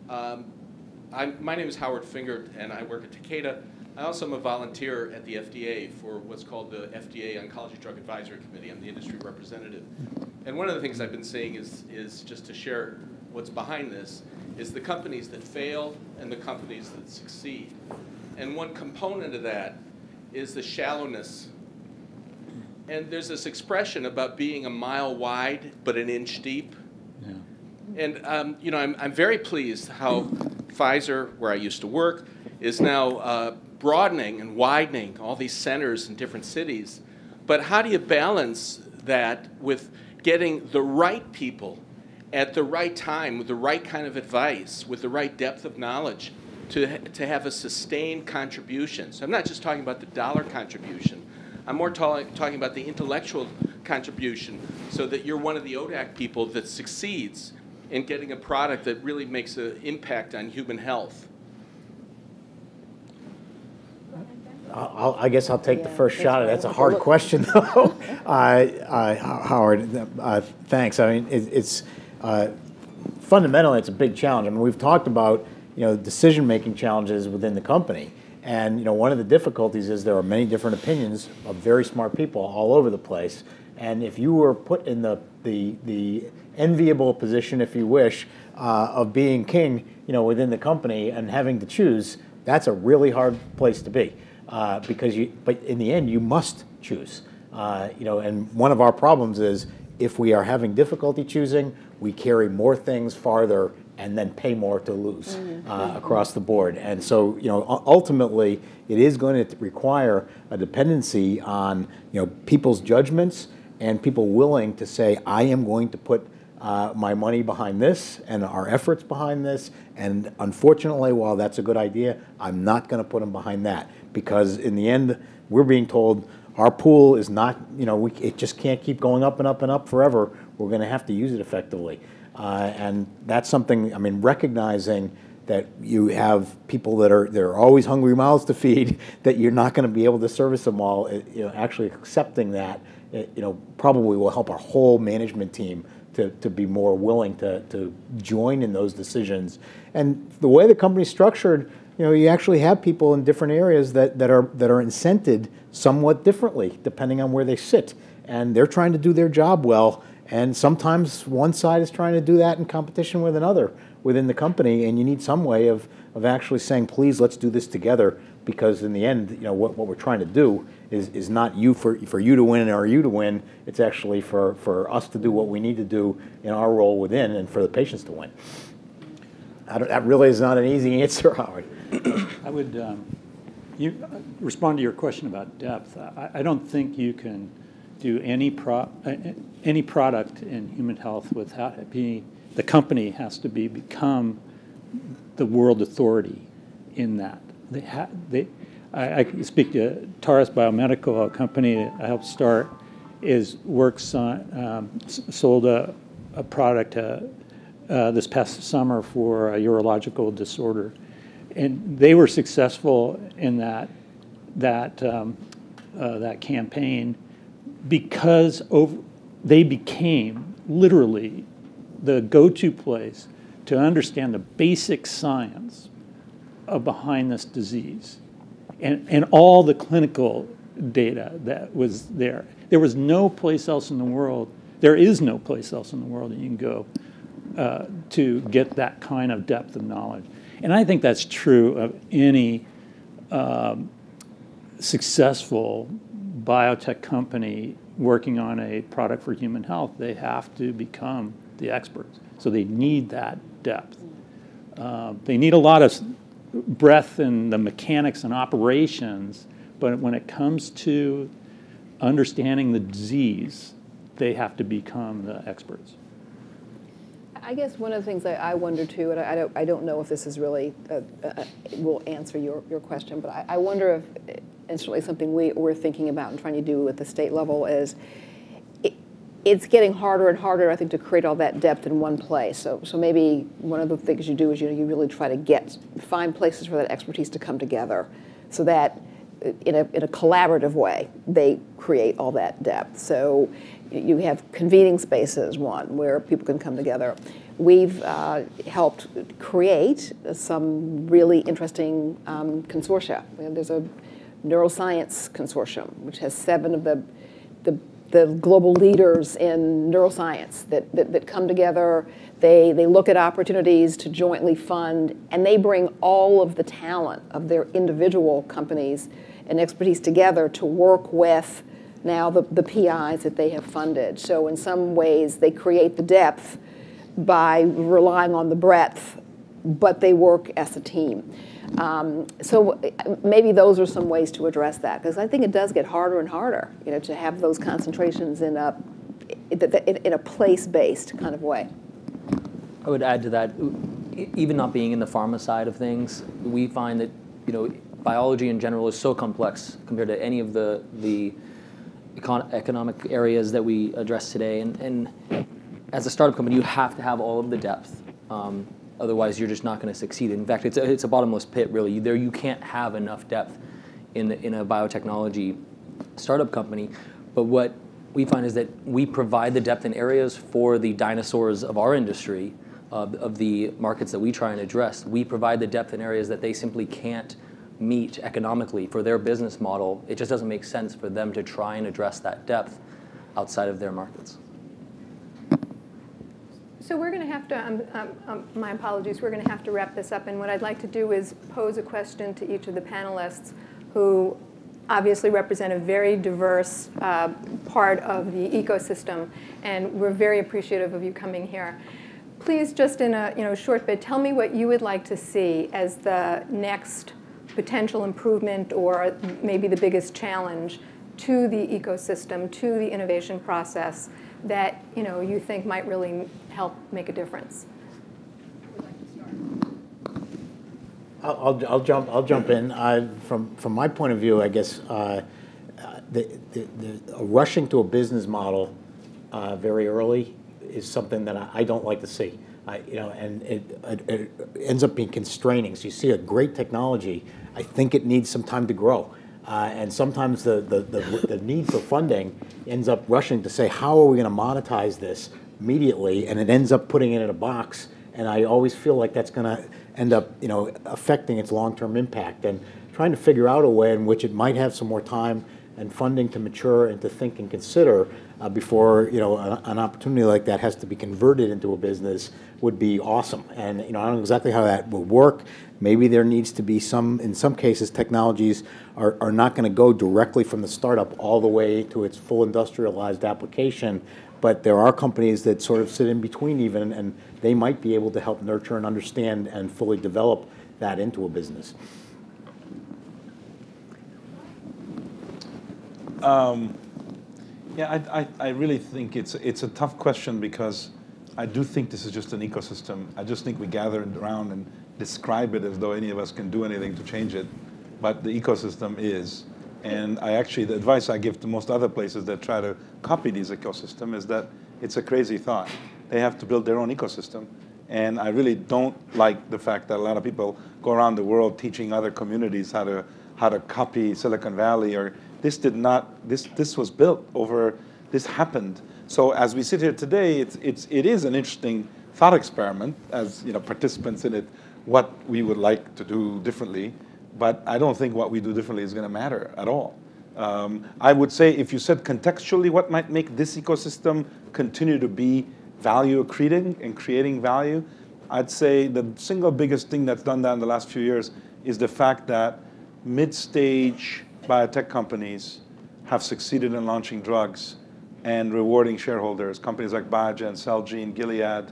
My name is Howard Fingert, and I work at Takeda. I also am a volunteer at the FDA for what's called the FDA Oncology Drug Advisory Committee. I'm the industry representative. And one of the things I've been saying is just to share what's behind this, is the companies that fail and the companies that succeed. And one component of that is the shallowness. And there's this expression about being a mile wide but an inch deep. Yeah. And you know, I'm very pleased how Pfizer, where I used to work, is now broadening and widening all these centers in different cities. But how do you balance that with getting the right people at the right time, with the right kind of advice, with the right depth of knowledge, to have a sustained contribution? So I'm not just talking about the dollar contribution. I'm more talking about the intellectual contribution, so that you're one of the ODAC people that succeeds in getting a product that really makes an impact on human health. I guess I'll take the first shot at it. That's a hard question, though. Howard, thanks. I mean, it's fundamentally, it's a big challenge. I mean, we've talked about, you know, decision-making challenges within the company. And, you know, one of the difficulties is there are many different opinions of very smart people all over the place. And if you were put in the enviable position, if you wish, of being king, you know, within the company and having to choose, that's a really hard place to be. But in the end, you must choose. You know, and one of our problems is if we are having difficulty choosing, we carry more things farther and then pay more to lose across the board. And so, you know, ultimately, it is going to require a dependency on, you know, people's judgments and people willing to say, I am going to put my money behind this and our efforts behind this. And unfortunately, while that's a good idea, I'm not going to put them behind that, because in the end, we're being told our pool is not, you know, it just can't keep going up and up and up forever. We're going to have to use it effectively. And that's something, I mean, recognizing that you have people that are always hungry mouths to feed, that you're not going to be able to service them all, you know, actually accepting that, you know, probably will help our whole management team to be more willing to join in those decisions. And the way the company's structured, you know, you actually have people in different areas that are incented somewhat differently depending on where they sit. And they're trying to do their job well. And sometimes one side is trying to do that in competition with another within the company, and you need some way of actually saying, please, let's do this together, because in the end, you know, what we're trying to do is not for you to win or you to win. It's actually for us to do what we need to do in our role within, and for the patients to win. That really is not an easy answer, Howard. I would respond to your question about depth. I don't think you can do any product in human health without it being, the company has to become the world authority in that. I speak to Taurus Biomedical, a company I helped start, sold a product this past summer for a urological disorder, and they were successful in that campaign because they became literally the go-to place to understand the basic science behind this disease and all the clinical data that was there. There was no place else in the world, there is no place else in the world that you can go to get that kind of depth of knowledge. And I think that's true of any successful biotech company working on a product for human health. They have to become the experts. So they need that depth. They need a lot of breadth in the mechanics and operations, but when it comes to understanding the disease, they have to become the experts. I guess one of the things I wonder too, and I don't know if this is really will answer your question, but I wonder if, and certainly something we're thinking about and trying to do at the state level is, it's getting harder and harder, I think, to create all that depth in one place. So maybe one of the things you do is you really try to find places for that expertise to come together, so that in a collaborative way they create all that depth. So you have convening spaces, one where people can come together. We've helped create some really interesting consortia. There's a neuroscience consortium which has 7 of the global leaders in neuroscience that come together. They look at opportunities to jointly fund, and they bring all of the talent of their individual companies and expertise together to work with now the PIs that they have funded. So in some ways, they create the depth by relying on the breadth, but they work as a team. So maybe those are some ways to address that, because I think it does get harder and harder, to have those concentrations in a place-based kind of way. I would add to that, even not being in the pharma side of things, we find that biology in general is so complex compared to any of the economic areas that we address today. And as a startup company, you have to have all of the depth. Otherwise, you're just not going to succeed. In fact, it's a bottomless pit, really. You can't have enough depth in a biotechnology startup company. But what we find is that we provide the depth in areas for the dinosaurs of our industry, of the markets that we try and address. We provide the depth in areas that they simply can't meet economically for their business model. It just doesn't make sense for them to try and address that depth outside of their markets. So we're going to have to, my apologies, we're going to have to wrap this up. And what I'd like to do is pose a question to each of the panelists who obviously represent a very diverse part of the ecosystem. And we're very appreciative of you coming here. Please, just in a short bit, tell me what you would like to see as the next potential improvement, or maybe the biggest challenge to the ecosystem, to the innovation process, that you think might really help make a difference. Who would like to start? I'll jump in. From my point of view, I guess the rushing to a business model very early is something that I don't like to see. And it ends up being constraining. So you see a great technology, I think it needs some time to grow. And sometimes the need for funding ends up rushing to say, how are we going to monetize this immediately? And it ends up putting it in a box. And I always feel like that's going to end up affecting its long-term impact. And trying to figure out a way in which it might have some more time and funding to mature and to think and consider before an opportunity like that has to be converted into a business would be awesome. And I don't know exactly how that will work. Maybe there needs to be in some cases, technologies are not going to go directly from the startup all the way to its full industrialized application. But there are companies that sort of sit in between even, and they might be able to help nurture and understand and fully develop that into a business. Yeah, I really think it's a tough question, because I do think this is just an ecosystem. I just think we gather around and describe it as though any of us can do anything to change it, but the ecosystem is. And the advice I give to most other places that try to copy this ecosystem is that it's a crazy thought. They have to build their own ecosystem. And I really don't like the fact that a lot of people go around the world teaching other communities how to copy Silicon Valley, or this was built over, this happened. So as we sit here today, it is an interesting thought experiment, as participants in it, what we would like to do differently. But I don't think what we do differently is going to matter at all. I would say, if you said contextually what might make this ecosystem continue to be value accreting and creating value, I'd say the single biggest thing that's done that in the last few years is the fact that mid-stage biotech companies have succeeded in launching drugs and rewarding shareholders. Companies like Biogen, Celgene, Gilead,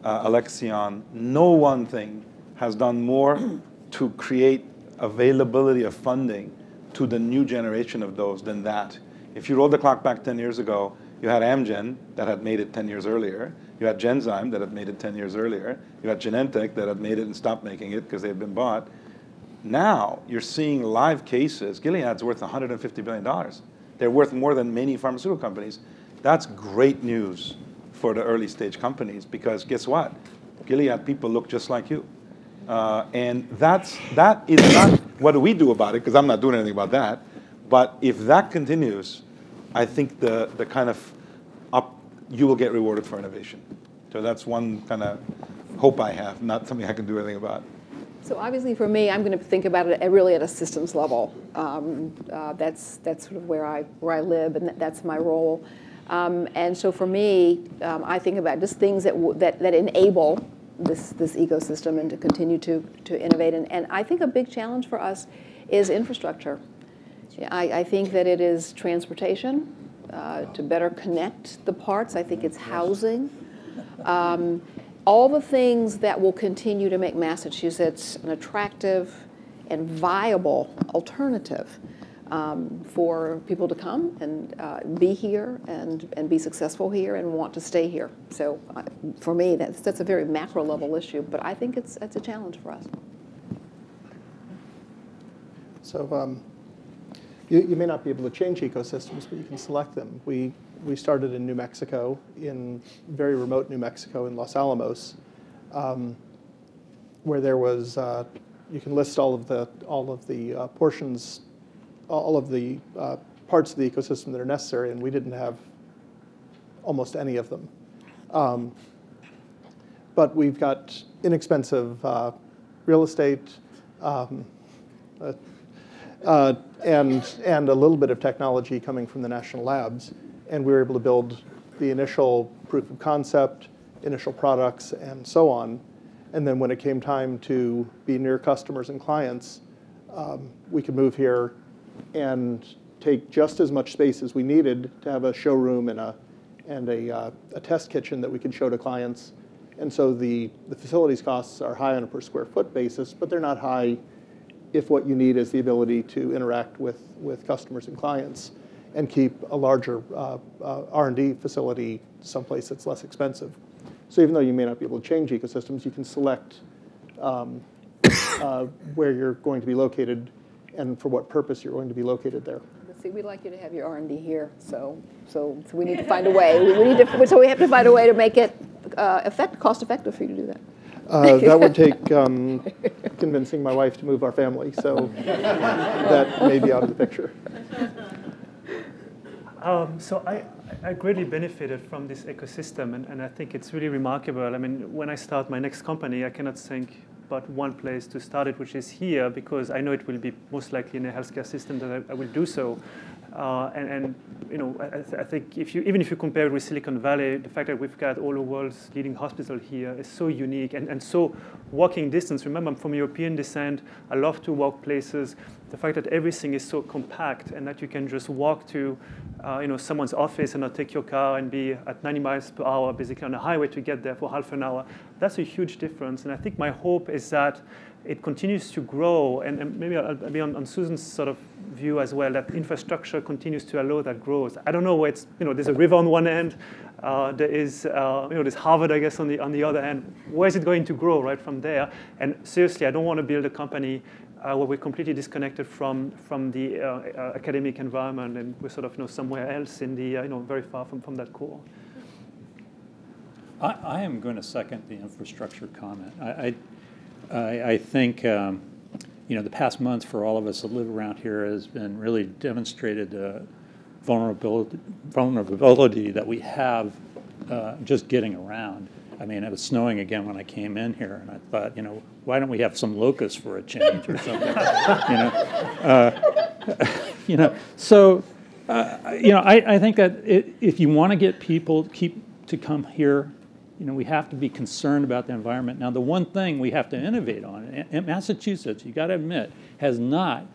Alexion. No one thing has done more to create availability of funding to the new generation of those than that. If you roll the clock back 10 years ago, you had Amgen that had made it 10 years earlier. You had Genzyme that had made it 10 years earlier. You had Genentech that had made it and stopped making it because they had been bought. Now you're seeing live cases. Gilead's worth $150 billion. They're worth more than many pharmaceutical companies. That's great news for the early stage companies because guess what? Gilead people look just like you. And that is not, what do we do about it? Because I'm not doing anything about that. But if that continues, I think the kind of you will get rewarded for innovation. So that's one kind of hope I have, not something I can do anything about. So obviously for me, I'm going to think about it really at a systems level. That's sort of where I live, and that's my role. And so for me, I think about just things that enable this ecosystem and to continue to innovate. And I think a big challenge for us is infrastructure. I think that it is transportation to better connect the parts. I think it's housing. All the things that will continue to make Massachusetts an attractive and viable alternative for people to come and be here and be successful here and want to stay here. So for me, that's a very macro level issue, but I think it's a challenge for us. So you may not be able to change ecosystems, but you can select them. We started in New Mexico, in very remote New Mexico, in Los Alamos, where there was you can list all of the portions, all of the parts of the ecosystem that are necessary, and we didn't have almost any of them. But we've got inexpensive real estate. And a little bit of technology coming from the national labs. And we were able to build the initial proof of concept, initial products, and so on. And then when it came time to be near customers and clients, we could move here and take just as much space as we needed to have a showroom and a test kitchen that we could show to clients. And so the facilities costs are high on a per square foot basis, but they're not high if what you need is the ability to interact with customers and clients and keep a larger R&D facility someplace that's less expensive. So even though you may not be able to change ecosystems, you can select where you're going to be located and for what purpose you're going to be located there. See, we'd like you to have your R&D here, so we need to find a way. So we have to find a way to make it cost-effective for you to do that. That would take convincing my wife to move our family, so that may be out of the picture. So I greatly benefited from this ecosystem, and I think it's really remarkable. I mean, when I start my next company, I cannot think but one place to start it, which is here, because I know it will be most likely in a healthcare system that I will do so. And you know, I think even if you compare it with Silicon Valley, the fact that we've got all the world's leading hospital here is so unique and so walking distance. Remember, I'm from European descent. I love to walk places. The fact that everything is so compact and that you can just walk to someone's office and not take your car and be at 90 miles per hour basically on a highway to get there for half an hour, that's a huge difference. And I think my hope is that it continues to grow, and maybe I'll be on Susan's sort of view as well, that infrastructure continues to allow that growth. I don't know where it's, there's a river on one end, there is, there's Harvard, I guess, on the other end. Where is it going to grow right from there? And seriously, I don't want to build a company where we're completely disconnected from the academic environment and we're sort of somewhere else in the, very far from that core. I am going to second the infrastructure comment. I think the past months for all of us that live around here has been really demonstrated the vulnerability that we have just getting around. I mean, it was snowing again when I came in here, and I thought, why don't we have some locusts for a change or something? So I think that if you want to get people to come here, we have to be concerned about the environment. Now, the one thing we have to innovate on, and Massachusetts, you got to admit, has not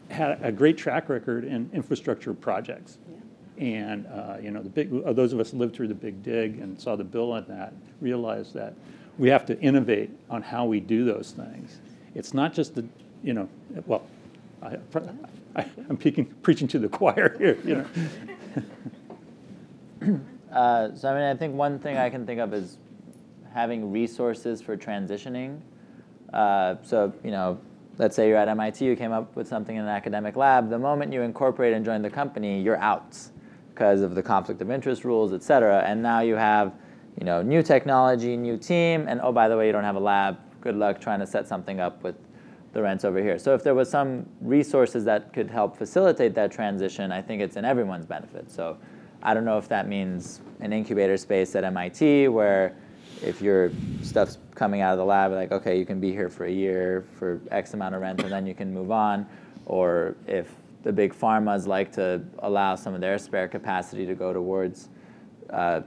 had a great track record in infrastructure projects. Yeah. And those of us who lived through the Big Dig and saw the bill on that realized that we have to innovate on how we do those things. it's not just the, you know, well, I'm preaching to the choir here, you know. So I mean, I think one thing I can think of is having resources for transitioning. So, you know, let's say you're at MIT, you came up with something in an academic lab. The moment you incorporate and join the company, you're out because of the conflict of interest rules, et cetera. And now you have, you know, new technology, new team, and oh, by the way, you don't have a lab. Good luck trying to set something up with the rents over here. So if there was some resources that could help facilitate that transition, I think it's in everyone's benefit. So I don't know if that means an incubator space at MIT where if your stuff's coming out of the lab, like, okay, you can be here for a year for X amount of rent and then you can move on. Or if the big pharmas like to allow some of their spare capacity to go towards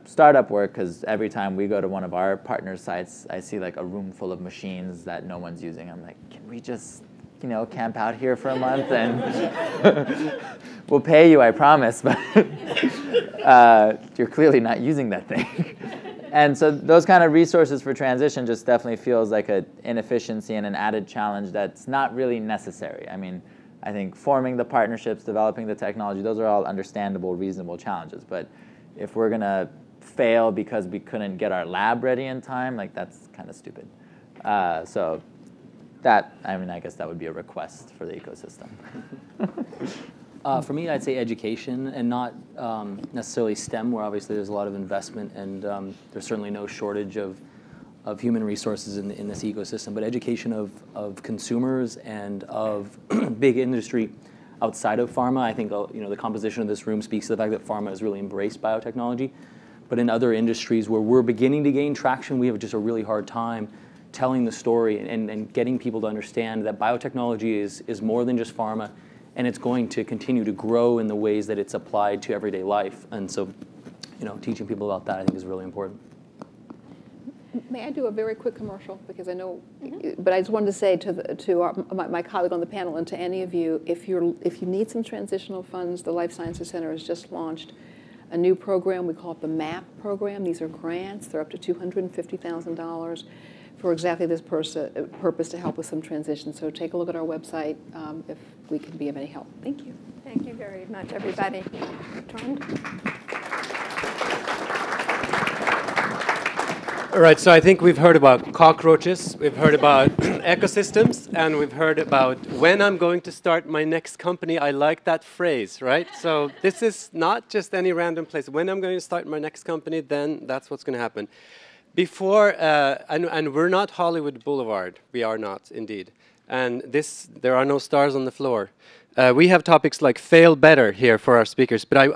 startup work, because every time we go to one of our partner sites, I see like a room full of machines that no one's using. I'm like, can we just, you know, camp out here for a month and we'll pay you, I promise, but you're clearly not using that thing. And so those kind of resources for transition just definitely feels like an inefficiency and an added challenge that's not really necessary. I mean, I think forming the partnerships, developing the technology, those are all understandable, reasonable challenges. But if we're going to fail because we couldn't get our lab ready in time, like that's kind of stupid. So that, I mean, I guess that would be a request for the ecosystem. For me, I'd say education, and not necessarily STEM, where obviously there's a lot of investment, and there's certainly no shortage of human resources in this ecosystem, but education of consumers and of big industry outside of pharma. I think you know, the composition of this room speaks to the fact that pharma has really embraced biotechnology. But in other industries where we're beginning to gain traction, we have just a really hard time telling the story and getting people to understand that biotechnology is more than just pharma, and it's going to continue to grow in the ways that it's applied to everyday life. And so, you know, teaching people about that I think is really important. May I do a very quick commercial? Because I know, but I just wanted to say to my colleague on the panel and to any of you, if you need some transitional funds, the Life Sciences Center has just launched a new program. We call it the MAP program. These are grants. They're up to $250,000 for exactly this purpose to help with some transition. So take a look at our website if we can be of any help. Thank you. Thank you very much, everybody. All right, so I think we've heard about cockroaches, we've heard about ecosystems, and we've heard about when I'm going to start my next company. I like that phrase, right? So this is not just any random place. When I'm going to start my next company, then that's what's going to happen. Before, and we're not Hollywood Boulevard. We are not, indeed. And there are no stars on the floor. We have topics like fail better here for our speakers, but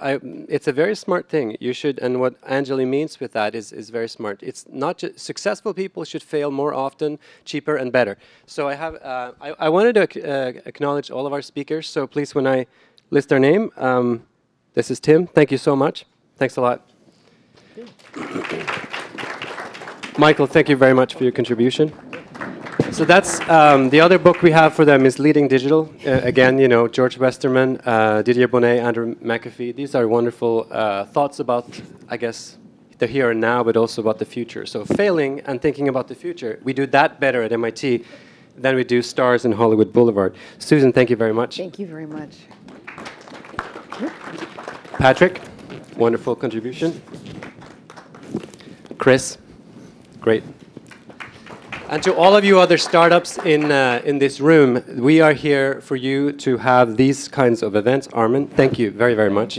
it's a very smart thing. You should, and what Anjali means with that is very smart. It's not just successful people should fail more often, cheaper, and better. So I wanted to acknowledge all of our speakers. So please, when I list their name, this is Tim. Thank you so much. Thanks a lot. Michael, thank you very much for your contribution. So that's the other book we have for them is Leading Digital. Again, you know, George Westerman, Didier Bonnet, Andrew McAfee. These are wonderful thoughts about, I guess, the here and now, but also about the future. So failing and thinking about the future, we do that better at MIT than we do stars in Hollywood Boulevard. Susan, thank you very much. Thank you very much. Patrick, wonderful contribution. Chris, great. And to all of you other startups in this room, we are here for you to have these kinds of events. Armin, thank you very, very much.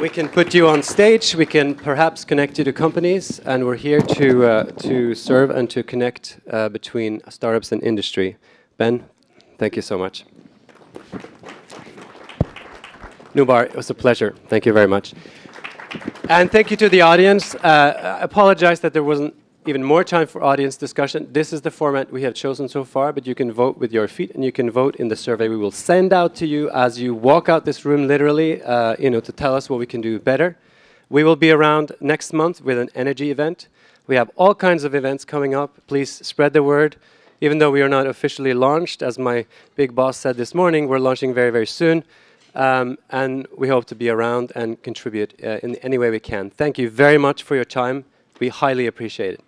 We can put you on stage. We can perhaps connect you to companies. And we're here to serve and to connect between startups and industry. Ben, thank you so much. Nubar, it was a pleasure. Thank you very much. And thank you to the audience. I apologize that there wasn't even more time for audience discussion. This is the format we have chosen so far, but you can vote with your feet and you can vote in the survey we will send out to you as you walk out this room, literally, you know, to tell us what we can do better. We will be around next month with an energy event. We have all kinds of events coming up. Please spread the word. Even though we are not officially launched, as my big boss said this morning, we're launching very, very soon. And we hope to be around and contribute in any way we can. Thank you very much for your time. We highly appreciate it.